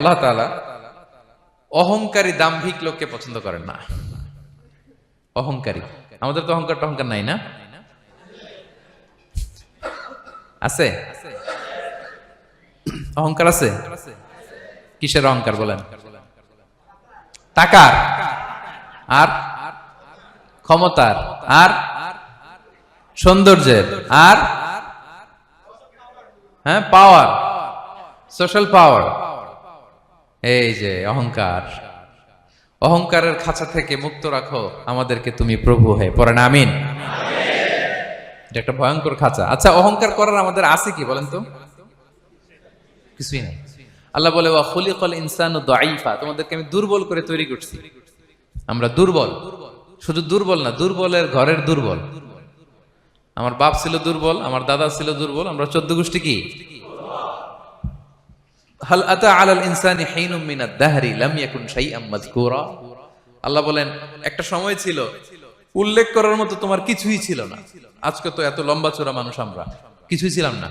আল্লাহ তাআলা অহংকারী দাম্ভিক লোককে পছন্দ করেন না। অহংকারী, আমাদের তো অহংকার টহংকার নাই না? আছে? অহংকার আছে? কিসের অহংকার বলেন? টাকার, আর ক্ষমতার, আর সৌন্দর্যের, আর হ্যাঁ পাওয়ার, সোশ্যাল পাওয়ার। এই যে অহংকার, অহংকারের খাঁচা থেকে মুক্ত রাখো আমাদেরকে তুমি প্রভু হয়ে, পড়েন আমিন। এটা একটা ভয়ঙ্কর খাঁচা। আচ্ছা, অহংকার করার আমাদের আছে কি বলেন তো? কিছুই নাই। আল্লাহ বলে ওয়া খুলিকাল ইনসানু দাঈফা, তোমাদেরকে আমি দুর্বল করে তৈরি করছি। আমরা দুর্বল, শুধু দুর্বল না, দুর্বলের ঘরের দুর্বল। আমার বাপ ছিল দুর্বল, আমার দাদা ছিল দুর্বল, আমরা 14 গোষ্ঠী কি? হাল আতা আলাল ইনসানি হিনুম মিনাদ দাহরি লাম ইয়াকুন শাইআম মাযকুরা। আল্লাহ বলেন একটা সময় ছিল উল্লেখ করার মতো তোমার কিছুই ছিল না। আজকে তো এত লম্বা চওড়া মানুষ, আমরা কিছুই ছিলাম না।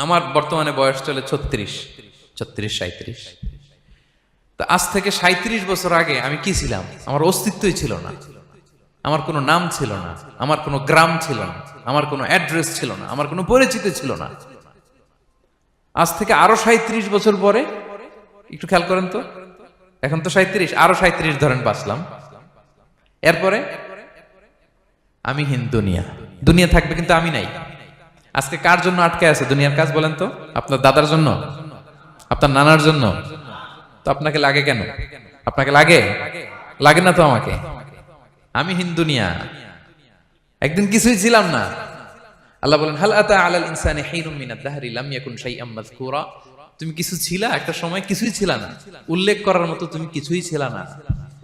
আমার বর্তমানে বয়স চলে 36, 37। তো আজ থেকে 37 বছর আগে আমি কি ছিলাম? আমার অস্তিত্বই ছিল না, আমার কোনো নাম ছিল না, আমার কোনো গ্রাম ছিল না, আমার কোনো অ্যাড্রেস ছিল না, আমার কোনো পরিচিতি ছিল না। আজ থেকে আরো 37 বছর পরে একটু খেয়াল করেন তো, এখন তো 37, আরো 37 ধরেন বাঁচলাম। এরপরে আমি দুনিয়া, দুনিয়া থাকবে কিন্তু আমি নাই। আজকে কার জন্য আটকে আছে দুনিয়ার কাজ বলেন তো? আপনার দাদার জন্য, আপনার নানার জন্য। তো আপনাকে লাগে কেন? আপনাকে লাগে? লাগে না তো আমাকে। আমি দুনিয়া, একদিন কিছুই ছিলাম না। আল্লাহ বলেন হাল আতা আলাল ইনসানি হিনুম মিনাদ দাহরি লাম ইয়াকুন শাইআম মাযকুরা। তুমি কিছু ছিলা, একটা সময় কিছুই ছিলা না, উল্লেখ করার মতো তুমি কিছুই ছিলা না।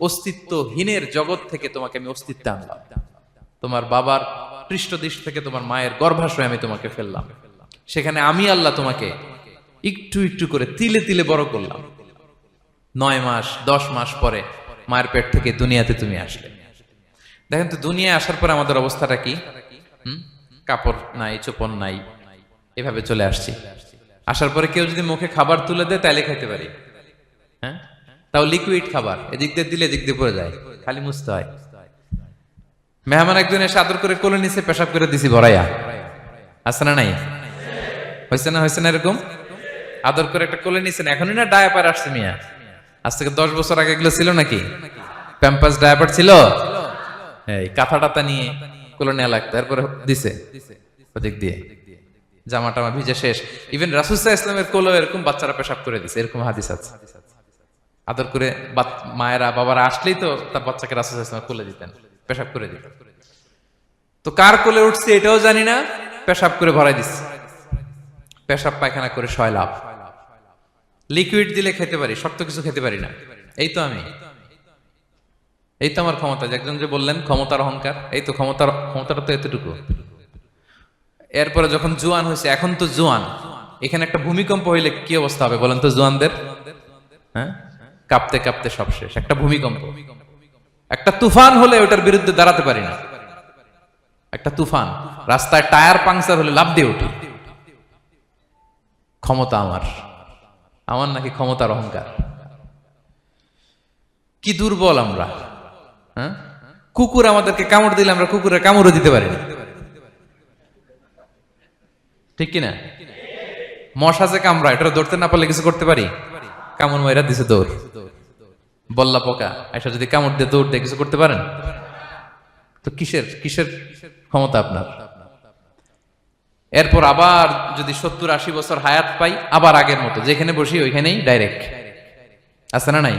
অস্তিত্বহীনের জগৎ থেকে তোমাকে আমি অস্তিত্বে আনলাম। তোমার বাবার পৃষ্ঠদেশ থেকে তোমার মায়ের গর্ভাশয়ে আমি তোমাকে ফেললাম। সেখানে আমি আল্লাহ তোমাকে একটু একটু করে তিলে তিলে বড় করলাম। 9 মাস 10 মাস পরে মায়ের পেট থেকে দুনিয়াতে তুমি আসলে। দেখেন তো দুনিয়ায় আসার পর আমাদের অবস্থাটা কি? কাপড় নাই, চোপন নাই, এভাবে চলে আসছি। আসার পরে কেউ যদি মুখে খাবার তুলে দেয় তাইলে খাইতে পারি, হ্যাঁ, তাও লিকুইড খাবার। এদিক দিয়ে দিলে এদিক দিয়ে পড়ে যায়, খালি মুছতে হয়। মেহমান একজন এসে আদর করে কোলে নিচে পেশাব করে দিছি ভরাইয়া, আছে না নাই? হয়েছে না, হয়েছে না এরকম? আদর করে একটা কোলে নিছেন, এখনই না ডায়াপার আসছে মিয়া। আজ থেকে 10 বছর আগে এগুলো ছিল নাকি? প্যাম্পাস ডায়াপার ছিল, এই কাঁথা টাতা নিয়ে কোলে নেওয়া লাগতো, এরপরে দিছে ওদিক দিয়ে জামা টামা ভিজে শেষ। ইভেন রাসূল সাল্লাল্লাহু আলাইহি ওয়াসাল্লামের কোলে এরকম বাচ্চারা পেশাব করে দিছে, এরকম হাদিস আছে। আদর করে মায়েরা বাবারা আসলেই তো তার বাচ্চাকে রাসূল সাল্লাল্লাহু আলাইহি ওয়াসাল্লাম কোলে দিতেন, পেশাব করে দিতেন। তো কার কোলে উঠছে এটাও জানি না, পেশাব করে ভরাই দিচ্ছে। পেশাব পায়খানা করে সয়লাভ। লিকুইড দিলে খেতে পারি, শক্ত কিছু খেতে পারি না। এই তো আমি, এই তো আমার ক্ষমতা। একজন যে বললেন ক্ষমতার অহংকার, এই তো ক্ষমতাটা তো এতটুকু। এরপরে যখন জোয়ান হয়েছে, এখন তো জোয়ান, এখানে একটা ভূমিকম্প হইলে কি অবস্থা হবে বলেন তো জোয়ানদের? হ্যাঁ, কাঁপতে কাঁপতে সব শেষ। একটা ভূমিকম্প, একটা তুফান হলে ওটার বিরুদ্ধে দাঁড়াতে পারি না। একটা তুফান, রাস্তায় টায়ার পাংচার হলে লাফ দিয়ে উঠি। ক্ষমতা আমার, আমার নাকি ক্ষমতার অহংকার। কি দুর্বল আমরা, হ্যাঁ? কুকুর আমাদেরকে কামড় দিলে আমরা কুকুরের কামড়ও দিতে পারি না, ঠিক কিনা? মশা যে কামড়ায়, এটা ধরতে না পারলে কিছু করতে পারি? কামড় মাইরা দিছে দৌড়। বল্লা পোকা আইসা যদি কামড় দিয়ে দৌড় দিয়ে কিছু করতে পারেন? তো কিসের কিসের ক্ষমতা আপনার? এরপর আবার যদি 70-80 বছর হায়াত পাই, আবার আগের মতো যেখানে বসি ওইখানেই ডাইরেক্ট, আছে না নাই?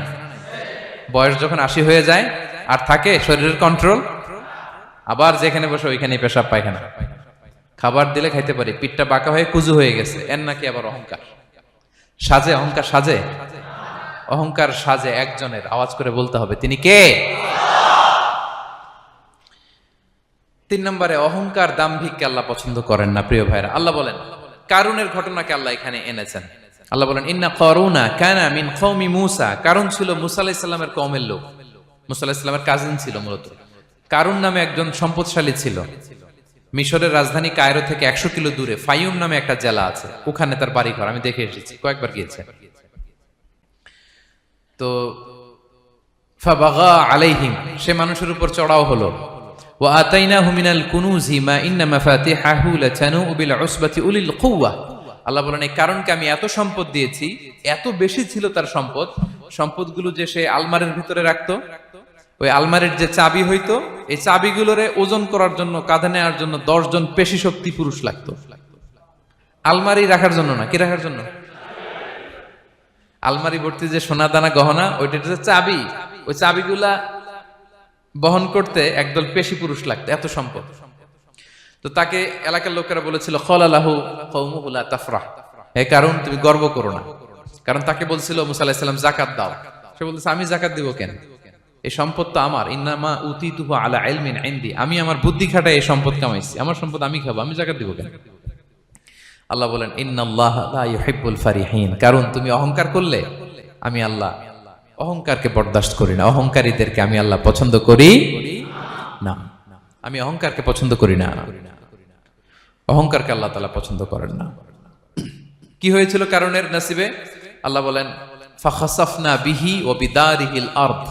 বয়স যখন 80 হয়ে যায় আর থাকে শরীরের কন্ট্রোল, আবার যেখানে বসে ওইখানেই পেশাব পায়খানা। খাবার দিলে খাইতে পারি, পিঠটা বাঁকা হয়ে কুজু হয়ে গেছে, এর নাকি আবার অহংকার। সাজে অহংকার, সাজে অহংকার, সাজে একজনের। আওয়াজ করে বলতে হবে তিনি কে? 3 নম্বরে অহংকার দাম্ভিককে আল্লাহ পছন্দ করেন না। প্রিয় ভাইরা, আল্লাহ বলেন কারুনের ঘটনাকে আল্লাহ এখানে এনেছেন। আল্লাহ বলেন ইন্না কারুনা কানা মিন কওমি মূসা। কারুন ছিল মুসা আলাইহিস সালামের কওমের লোক, মুসা আলাইহিস সালামের কাজিন ছিল মূলত। কারুন নামে একজন সম্পদশালী ছিল। মিশরের রাজধানী কায়রো থেকে 100 কিলো দূরে ফাইউম নামে একটা জেলা আছে, ওখানে তার বাড়ি ঘর। আমি দেখে এসেছি, কয়েকবার গিয়েছে। তো ফাবাগা আলাইহিম, সে মানুষের উপর চড়াও হলো। ওয়া আতাইনাহু মিনাল কুনুজি মা ইন্না মাফাতিহাহু লাতানু বিল উসবাতি উলিল কুওয়া। আল্লাহ বলেন এই কারণকে আমি এত সম্পদ দিয়েছি, এত বেশি ছিল তার সম্পদ, সম্পদগুলো যে সে আলমারির ভিতরে রাখতো, ওই আলমারির যে চাবি হইতো, এই চাবিগুলোরে ওজন করার জন্য, কাঁধে নেওয়ার জন্য 10 জন পেশি শক্তি পুরুষ লাগতো। আলমারি রাখার জন্য না, কি রাখার জন্য? আলমারি ভর্তি যে সোনা দানা গহনা, ওইটা যে চাবি, ওই চাবিগুলা বহন করতে একদল পেশি পুরুষ লাগতো, এত সম্পদ। তো তাকে এলাকার লোকেরা বলেছিল খলালাহু কওমুহু লা তাফরাহ, হে কারণ তুমি গর্ব করো না। কারণ তাকে বলছিল মুসা আলাইহিস সালাম যাকাত দাও, সে বলতেছে আমি যাকাত দিব কেন, এই সম্পদ তো আমার। ইন্নামা উতিতুহু আলা ইলমিন ইনদি, আমি আমার বুদ্ধি খাটায় এই সম্পদ কামাইছি, আমার সম্পদ আমি খাবো, আমি যাকাত দিব কেন? আল্লাহ বলেন ইন্নাল্লাহা লা ইউহিব্বুল ফারিহিন, কারণ তুমি অহংকার করলে আমি আল্লাহ অহংকারকে বরদাস্ত করি না, অহংকারীদেরকে আমি আল্লাহ পছন্দ করি না। আমি অহংকারকে পছন্দ করি না, অহংকারকে আল্লাহ তাআলা পছন্দ করেন না। কি হয়েছিল কারণের নসিবে? আল্লাহ বলেন ফাখাসাফনা বিহি ওয়া বিদারিহিল আরদ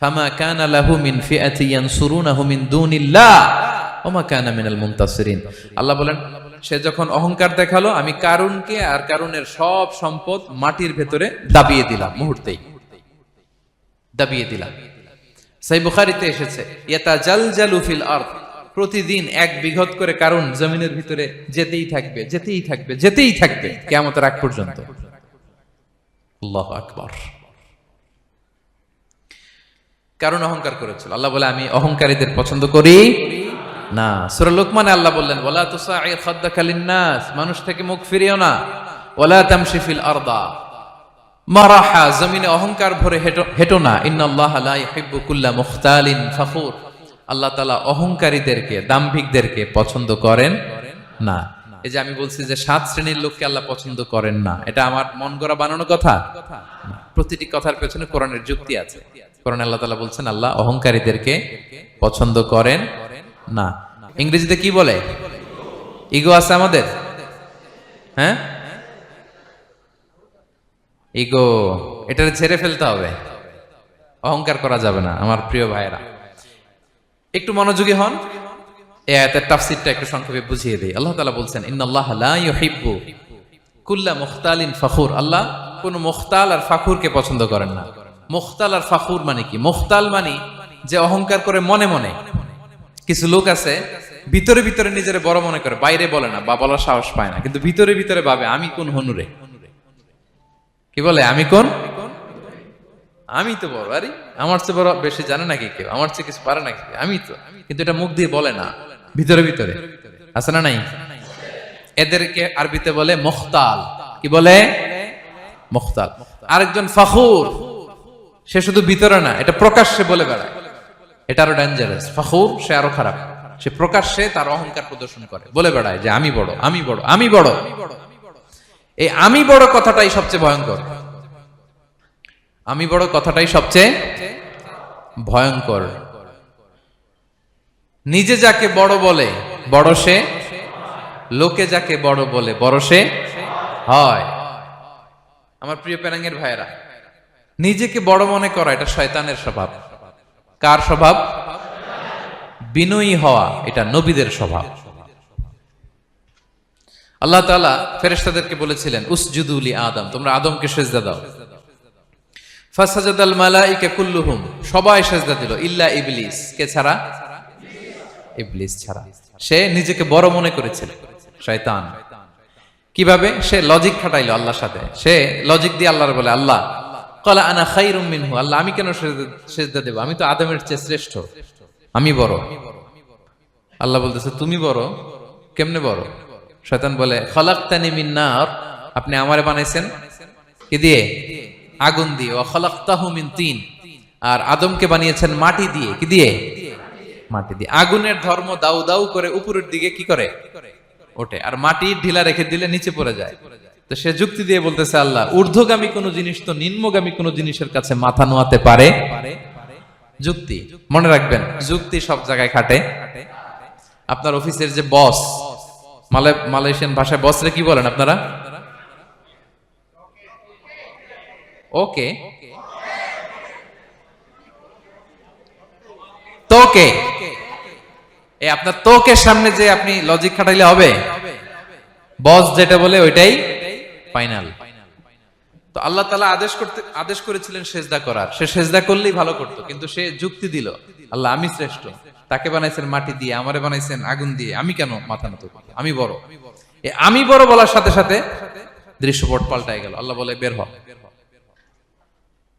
ফামা কানা লাহু মিন ফিআতি ইয়ানসুরুনাহু মিন দুনিল্লাহ ওয়া মা কানা মিনাল মুনতাসিরিন। আল্লাহ বলেন সে যখন অহংকার দেখালো, আমি কারুনকে আর কারুনের সব সম্পদ মাটির ভেতরে দাবিয়ে দিলাম, মুহূর্তেই দাবিয়ে দিলাম। সহিহ বুখারীতে এসেছে ইয়াতাজালজালু ফিল আরদ, প্রতিদিন 1 বিঘত করে কারুন জমিনের ভিতরে যেতেই থাকবে, যেতেই থাকবে, যেতেই থাকবে কিয়ামতের আগ পর্যন্ত। আল্লাহু আকবার। কারণ অহংকার করেছিল। আল্লাহ বলে আমি অহংকারীদের পছন্দ করি না। সূরা লোকমানে আল্লাহ বললেন ওয়ালা তুসাইর খাদ্দাকা লিন্নাস, মানুষ থেকে মুখ ফিরিও না। ওয়ালা তামশি ফিল আরদা মারাহা, জমিনে অহংকার ভরে হেঁটো না। ইন্নাল্লাহা লা ইউহিব্বু কুল্লা মুখতালিন ফখুর, আল্লাহ তাআলা অহংকারীদেরকে, দাম্ভিকদেরকে পছন্দ করেন না। এই যে আমি বলছি যে 7 শ্রেণীর লোককে আল্লাহ পছন্দ করেন না, এটা আমার মন গড়া বানানো কথা। প্রতিটি কথার পেছনে কোরআনের যুক্তি আছে। কোরআনে আল্লাহ তাআলা বলছেন আল্লাহ অহংকারীদেরকে পছন্দ করেন না। ইংরেজিতে কি বলে? ইগো আছে আমাদের, হ্যাঁ ইগো, এটা ছেড়ে ফেলতে হবে, অহংকার করা যাবে না। আমার প্রিয় ভাইয়েরা একটু মনোযোগী হন, এই আয়াতের তাফসীরটা একটু সংক্ষেপে বুঝিয়ে দেই। আল্লাহ তাআলা বলছেন ইন্নাল্লাহা লা ইউহিব্বু কুল্লা মুখতালিন ফখুর, আল্লাহ কোন মুখতাল আর ফাখুরকে পছন্দ করেন না। মুখতাল আর ফাখুর মানে কি? মুখতাল মানে যে অহংকার করে মনে মনে। কিছু লোক আছে ভিতরে ভিতরে নিজের বড় মনে করে, বাইরে বলে না বা বলার সাহস পায় না, কিন্তু ভিতরে ভিতরে ভাবে আমি কোন হনুরে, কি বলে আমি কোন, আমি তো বড়, আরে আমার চেয়ে বড় বেশি জানে নাকি কেউ, আমার চেয়ে কিছু পারে নাকি, আমি তো, কিন্তু এটা মুখ দিয়ে বলে না, ভিতরে ভিতরে আছে না নাই? এদেরকে আরবিতে বলে মুখতাল। কি বলে? মুখতাল। আরেকজন ফাখুর, সে শুধু ভিতরে না, এটা প্রকাশ্যে বলে বেড়ায়, এটা আরো ডেঞ্জারাস। ফাখুর সে আরো খারাপ, সে প্রকাশ্যে তার অহংকার প্রদর্শন করে, বলে বেড়ায় যে আমি বড়, আমি বড়, আমি বড়। এই আমি বড় কথাটাই সবচেয়ে ভয়ঙ্কর। আমি বড় কথাটাই সবচেয়ে ভয়ঙ্কর। নিজে যাকে বড় বলে বড় সে, লোকে যাকে বড় বলে বড় সে হয়। আমার প্রিয় পেনাঙ্গের ভাইয়েরা, নিজেকে বড় মনে করা এটা শয়তানের স্বভাব। কার স্বভাব? বিনয়ী হওয়া এটা নবীদের স্বভাব। আল্লাহ তাআলা ফেরেশতাদেরকে বলেছিলেন উসজুদু লি আদম, তোমরা আদমকে সিজদা দাও। ফাসাজাদাল মালাইকা কুল্লুহুম, সবাই সিজদা দিল ইল্লা ইবলিস, কে ছাড়া? ইবলিস ছাড়া। সে নিজেকে বড় মনে করেছিল, শয়তান। কিভাবে? সে লজিক খাটাইলো আল্লাহর সাথে। সে লজিক দিয়ে আল্লাহর বলে আল্লাহ ক্বালা আনা খায়রুম মিনহু, আল্লাহ আমি কেন সিজদা দেব, আমি তো আদমের চেয়ে শ্রেষ্ঠ, আমি বড়। আল্লাহ বলতেছে তুমি বড়, কেমনে বড়? শয়তান বলে খালাকতানি মিন নার, আপনি আমারে বানাইছেন কি দিয়ে? আগুন দিয়ে। ওয়া খালাকতাহু মিন তিন, আর আদমকে বানিয়েছেন মাটি দিয়ে। কি দিয়ে? মাটি দিয়ে। আগুনের ধর্ম দাউ দাউ করে উপরের দিকে কি করে? ওঠে, আর মাটি ঢিলা রেখে দিলে নিচে পড়ে যায়। তো সে যুক্তি দিয়ে বলতেছে আল্লাহ ঊর্ধ্বগামী কোন জিনিস তো নিম্নগামী কোন জিনিসের কাছে মাথা নোয়াতে পারে? যুক্তি, মনে রাখবেন যুক্তি সব জায়গায় খাটে। আপনার অফিসের যে বস, মালয়েশিয়ান ভাষায় বসরে কি বলেন আপনারা? ওকে, কে, এই আপনার তোকের সামনে যে আপনি লজিক খাটাইলে হবে? বস যেটা বলে ওইটাই ফাইনাল। তো আল্লাহ তাআলা আদেশ করেছিলেন সেজদা করার, সে সেজদা করলেই ভালো করতো, কিন্তু সে যুক্তি দিল আল্লাহ আমি শ্রেষ্ঠ, তাকে বানাইছেন মাটি দিয়ে, আমারে বানাইছেন আগুন দিয়ে, আমি কেন মাথা নত করব, আমি বড়। আমি বড় বলার সাথে সাথে দৃশ্যপট পাল্টায় গেল। আল্লাহ বলে বের হ,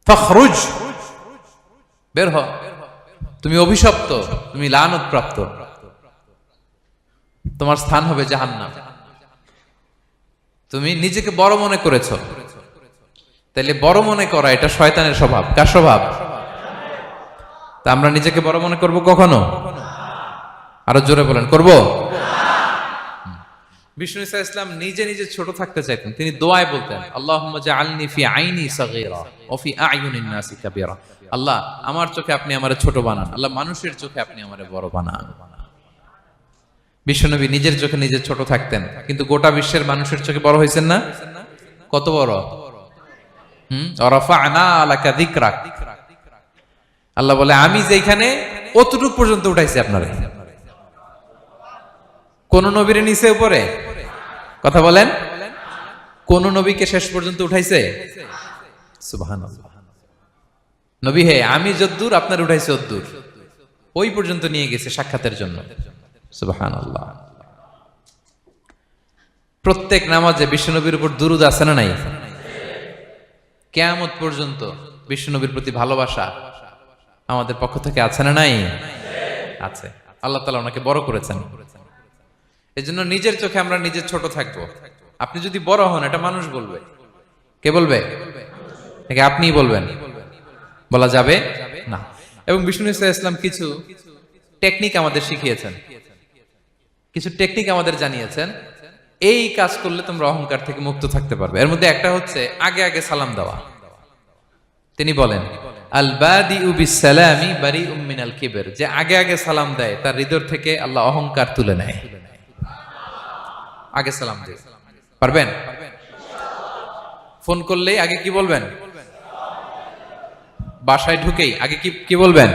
ফখরুজ, বের হ, তুমি অভিশপ্ত, তুমি লানত প্রাপ্ত, তোমার স্থান হবে জাহান্নাম। তুমি নিজেকে বড় মনে করেছো, তাইলে বড় মনে করা এটা শয়তানের স্বভাব। কার স্বভাব? তা আমরা নিজেকে বড় মনে করব কখনো? আরো জোরে বলেন, করব? বিষ্ণু ঈসা ইসলাম নিজে নিজে ছোট থাকতে চাইতেন। তিনি দোয়ায় বলতেন আল্লাহুম্মা জাআলনি ফি আইনি সাগীরা ওয়া ফি আ'য়ুনিন নাসি কাবীরা। আল্লাহ আমার চোখে আপনি আমারে ছোট বানান, আল্লাহ মানুষের চোখে আপনি আমারে বড় বানান। বিশ্বনবী নিজের চোখে নিজে ছোট থাকতেন, কিন্তু গোটা বিশ্বের মানুষের চোখে বড় হয়েছেন না? কত বড়? রাফা'না লাকা যিকরাক। আল্লাহ বলে আমি যেখানে অতটুকু পর্যন্ত উঠাইছি আপনারে। কোন নবীর নিচে উপরে? কথা বলেন, কোন নবীকে শেষ পর্যন্ত উঠাইছে? সুবহানাল্লাহ। নবী হে আমি যদ্দূর আপনার উঠাইছে অদ্দূর, ওই পর্যন্ত নিয়ে গেছে সাক্ষাতের জন্য। সুবহানাল্লাহ। প্রত্যেক নামাজে বিশ্বনবীর উপর দুরূদ আছে না নাই? কিয়ামত পর্যন্ত বিশ্বনবীর প্রতি ভালোবাসা আমাদের পক্ষ থেকে আছে না নাই? আছে। আল্লাহ তাআলা ওনাকে বড় করেছেন। এজন্য নিজের চোখে আমরা নিজে ছোট থাকবো। আপনি যদি বড় হন এটা মানুষ বলবে। কে বলবে? নাকি আপনিই বলবেন? বলা যাবে না। এবং বিষ্ণু ইসলাম কিছু টেকনিক আমাদের শিখিয়েছেন, কিছু টেকনিক আমাদের জানিয়েছেন, এই কাজ করলে তোমরা অহংকার থেকে মুক্ত থাকতে পারবে। এর মধ্যে একটা হচ্ছে আগে আগে সালাম দেওয়া। তিনি বলেন আল বাদিউ বিসসালামি বারিউম মিনাল কিবর, যে আগে আগে সালাম দেয় তার হৃদয় থেকে আল্লাহ অহংকার তুলে নেয়। আগে সালাম দিয়ে পারবেন? ফোন করলেই আগে কি বলবেন? বাসায় ঢুকেই আগে কি বলবেন?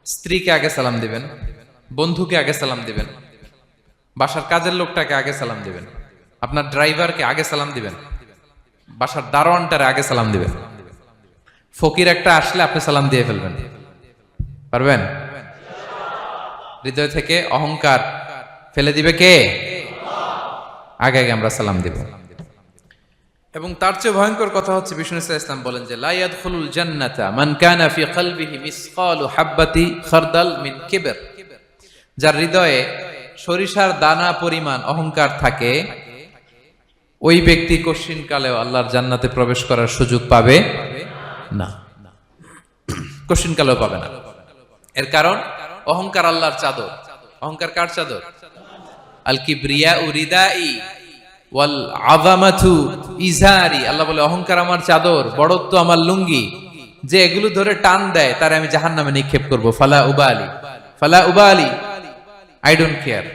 স্ত্রীকে আগে সালাম দিবেন, বন্ধুকে আগে সালাম দিবেন, বাসার কাজের লোকটাকে আগে সালাম দিবেন, আপনার ড্রাইভারকে আগে সালাম দিবেন, বাসার দারোয়ানটারে আগে সালাম দিবেন। ফকির একটা আসলে আপনি সালাম দিয়ে ফেলবেন। পারবেন? হৃদয় থেকে অহংকার ফেলে দিবে কে? আগে আগে আমরা সালাম দিব। এবং তার চেয়ে ভয়ঙ্কর কথা হচ্ছে বিষ্ণু ইসলাম বলেন যে লা ইয়াদখুলুল জান্নাতা মান কানা ফি কলবিহি মিসকালু হাববাতি খারদাল মিন কিবর, যার হৃদয়ে সরিষার দানা পরিমাণ অহংকার থাকে ওই ব্যক্তি কশিনকালেও আল্লাহর জান্নাতে প্রবেশ করার সুযোগ পাবে না। কশিনকালেও পাবে না। এর কারণ অহংকার আল্লাহর চাদর। অহংকার কার চাদর? আল কিবরিয়া রিদাই ওয়াল আযামাতু ইজারি। আল্লাহ বলে অহংকার আমার চাদর, বড়ত্ব আমার লুঙ্গি। যে এগুলো ধরে টান দেয় তারে আমি জাহান্নামে নিক্ষেপ করব। ফালা উবালি, আই ডোন্ট কেয়ার,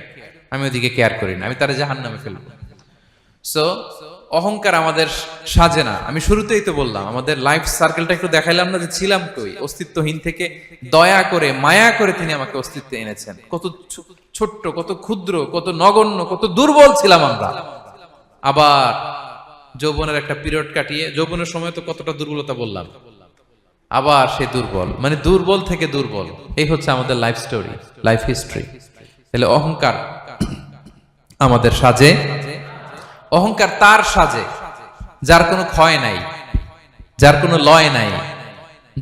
আমি ওদিকে কেয়ার করি না, আমি তারে জাহান্নামে ফেলবো। সো অহংকার আমাদের সাজে না। আমি শুরুতেই তো বললাম আমাদের লাইফ সার্কেলটা একটু দেখাইলাম না যে ছিলাম কই, অস্তিত্বহীন থেকে দয়া করে মায়া করে তিনি আমাকে অস্তিত্বে এনেছেন। কত ছোট্ট, কত ক্ষুদ্র, কত নগণ্য, কত দুর্বল ছিলাম আমরা। আবার যৌবনের একটা পিরিয়ড কাটিয়ে, যৌবনের সময় তো কতটা দুর্বলতা বললাম, আবার সে দুর্বল, মানে দুর্বল থেকে দুর্বল। এই হচ্ছে আমাদের লাইফ স্টোরি, লাইফ হিস্ট্রি। তাহলে অহংকার আমাদের সাজে। অহংকার তার সাজে যার কোনো ক্ষয় নাই, যার কোনো লয় নাই,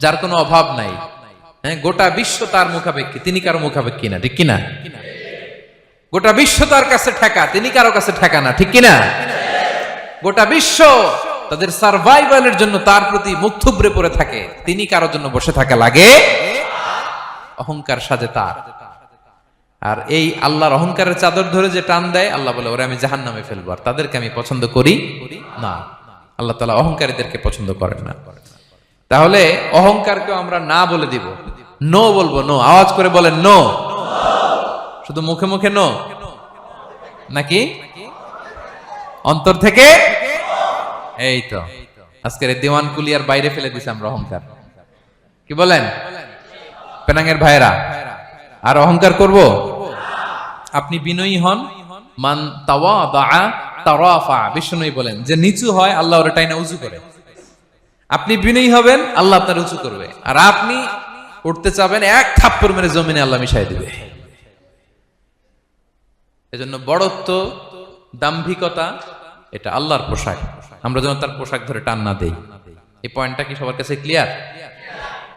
যার কোনো অভাব নাই। হ্যাঁ, গোটা বিশ্ব তার মুখাপেক্ষী, তিনি কারো মুখাপেক্ষী না, ঠিক কিনা? গোটা বিশ্ব তার কাছে ঠেকা, তিনি কারো কাছে ঠেকা না, ঠিক কিনা? গোটা বিশ্ব তাদের সার্ভাইভালের জন্য তার প্রতি মুখ থুবড়ে পড়ে থাকে, তিনি কারোর জন্য বসে থাকা লাগে। অহংকার সাজে তার। আর এই আল্লাহর অহংকারের চাদর ধরে যে টান দেয়, আল্লাহ বলে ওরে আমি জাহান্নামে ফেলবো, আর তাদেরকে আমি পছন্দ করি না। আল্লাহ তাআলা অহংকারীদেরকে পছন্দ করেন না। তাহলে অহংকারকেও আমরা না বলে দিব, নো বলবো, নো। আওয়াজ করে বলেন নো। শুধু মুখে মুখে নো নাকি অন্তর থেকে? এই তো আজকের দিওয়ান কুলিয়ার বাইরে ফেলে দিছি আমরা অহংকার। কি বলেন? পেনাঙ্গের ভাইরা, আর অহংকার করব? আপনি বিনয়ী হন। মান তাওয়াদা তারাফা, বিষ্ণু বলেন যে নিচু হয় আল্লাহ ওর টাইনা উঁচু করে। আপনি বিনয়ী হবেন, আল্লাহ আপনার উঁচু করবে। আর আপনি উঠতে চাবেন, এক থাপ্পড় মেরে জমিনে আল্লাহ মিশাই দিবে। এজন্য বড়ত্ব, দাম্ভিকতা এটা আল্লাহর পোশাক। আমরা যেন তার পোশাক ধরে টান না দেই। এই পয়েন্টটা কি সবার কাছে ক্লিয়ার?